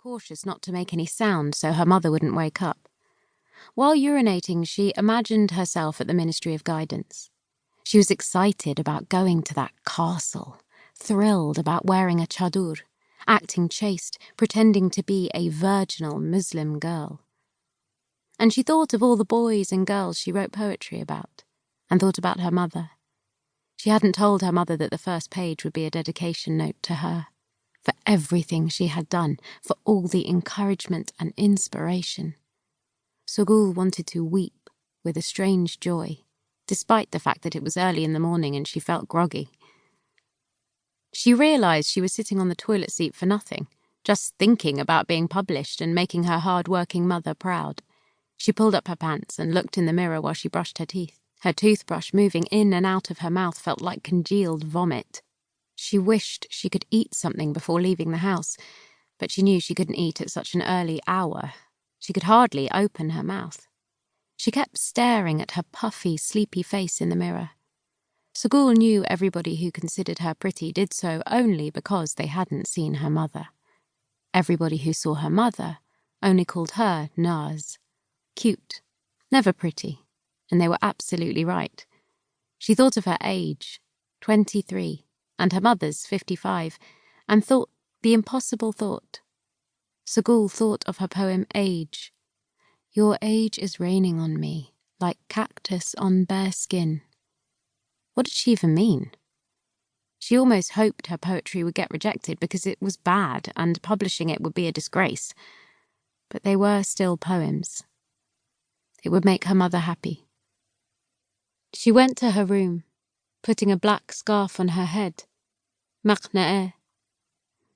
cautious not to make any sound so her mother wouldn't wake up. While urinating, she imagined herself at the Ministry of Guidance. She was excited about going to that castle, thrilled about wearing a chadur, acting chaste, pretending to be a virginal Muslim girl. And she thought of all the boys and girls she wrote poetry about, and thought about her mother. She hadn't told her mother that the first page would be a dedication note to her, for everything she had done, for all the encouragement and inspiration. Sogul wanted to weep with a strange joy, despite the fact that it was early in the morning and she felt groggy. She realised she was sitting on the toilet seat for nothing, just thinking about being published and making her hard-working mother proud. She pulled up her pants and looked in the mirror while she brushed her teeth. Her toothbrush moving in and out of her mouth felt like congealed vomit. She wished she could eat something before leaving the house, but she knew she couldn't eat at such an early hour. She could hardly open her mouth. She kept staring at her puffy, sleepy face in the mirror. Sogul knew everybody who considered her pretty did so only because they hadn't seen her mother. Everybody who saw her mother only called her Nours, cute, never pretty, and they were absolutely right. She thought of her age, 23, and her mother's 55, and thought the impossible thought. Sogul thought of her poem Age. Your age is raining on me, like cactus on bare skin. What did she even mean? She almost hoped her poetry would get rejected because it was bad and publishing it would be a disgrace. But they were still poems. It would make her mother happy. She went to her room, putting a black scarf on her head, maqna'eh,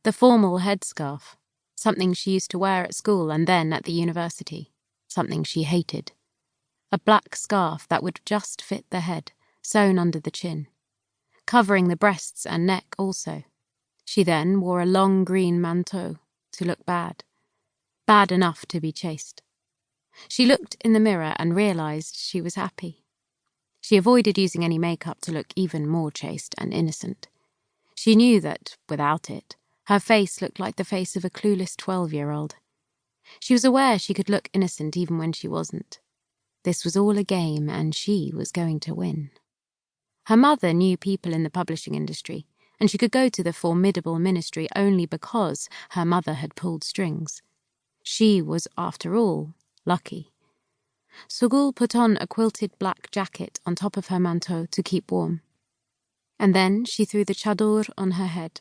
the formal headscarf, something she used to wear at school and then at the university, something she hated. A black scarf that would just fit the head, sewn under the chin, covering the breasts and neck also. She then wore a long green manteau to look bad enough to be chaste. She looked in the mirror and realised she was happy. She avoided using any makeup to look even more chaste and innocent. She knew that, without it, her face looked like the face of a clueless 12-year-old. She was aware she could look innocent even when she wasn't. This was all a game, and she was going to win. Her mother knew people in the publishing industry, and she could go to the formidable ministry only because her mother had pulled strings. She was, after all, lucky. Sogul put on a quilted black jacket on top of her manteau to keep warm. And then she threw the chadur on her head,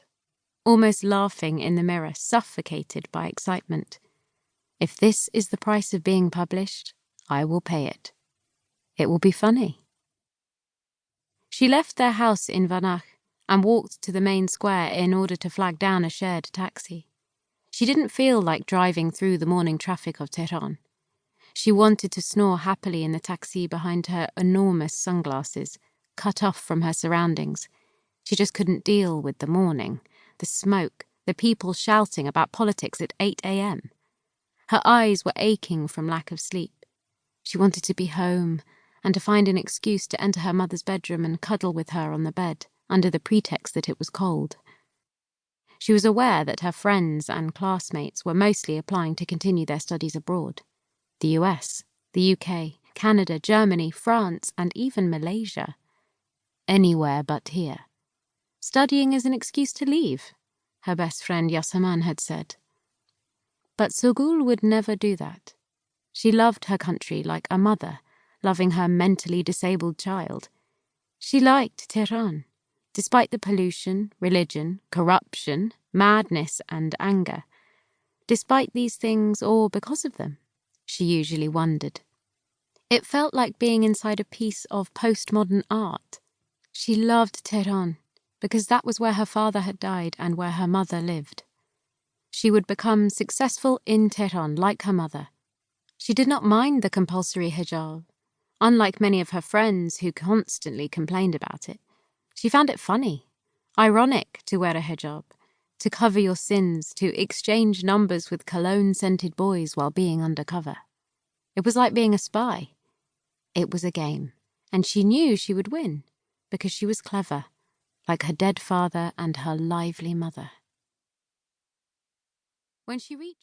almost laughing in the mirror, suffocated by excitement. If this is the price of being published, I will pay it. It will be funny. She left their house in Vanach and walked to the main square in order to flag down a shared taxi. She didn't feel like driving through the morning traffic of Tehran. She wanted to snore happily in the taxi behind her enormous sunglasses, cut off from her surroundings. She just couldn't deal with the morning, the smoke, the people shouting about politics at 8 a.m. Her eyes were aching from lack of sleep. She wanted to be home and to find an excuse to enter her mother's bedroom and cuddle with her on the bed, under the pretext that it was cold. She was aware that her friends and classmates were mostly applying to continue their studies abroad. The US, the UK, Canada, Germany, France, and even Malaysia. Anywhere but here. Studying is an excuse to leave, her best friend Yasaman had said. But Sogul would never do that. She loved her country like a mother, loving her mentally disabled child. She liked Tehran, despite the pollution, religion, corruption, madness, and anger. Despite these things, or because of them, she usually wondered. It felt like being inside a piece of postmodern art. She loved Tehran, because that was where her father had died and where her mother lived. She would become successful in Tehran like her mother. She did not mind the compulsory hijab. Unlike many of her friends who constantly complained about it, she found it funny, ironic to wear a hijab, to cover your sins, to exchange numbers with cologne-scented boys while being undercover. It was like being a spy. It was a game, and she knew she would win, because she was clever, like her dead father and her lively mother. When she reached